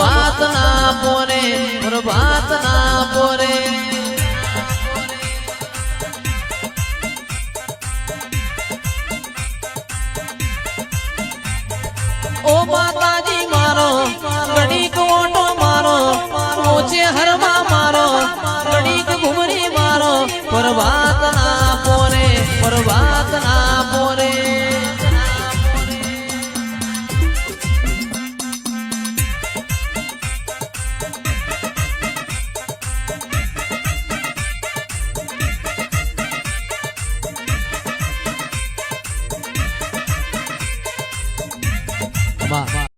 ભાત ના પોરે ભાત ના પોરે ઓ માતાજી મારો ઘડીક ઓટો મારો ઓછે હરવા મારો ઘડીક ઘુમરી મારો પરભાત ના પોરે પરભાત ના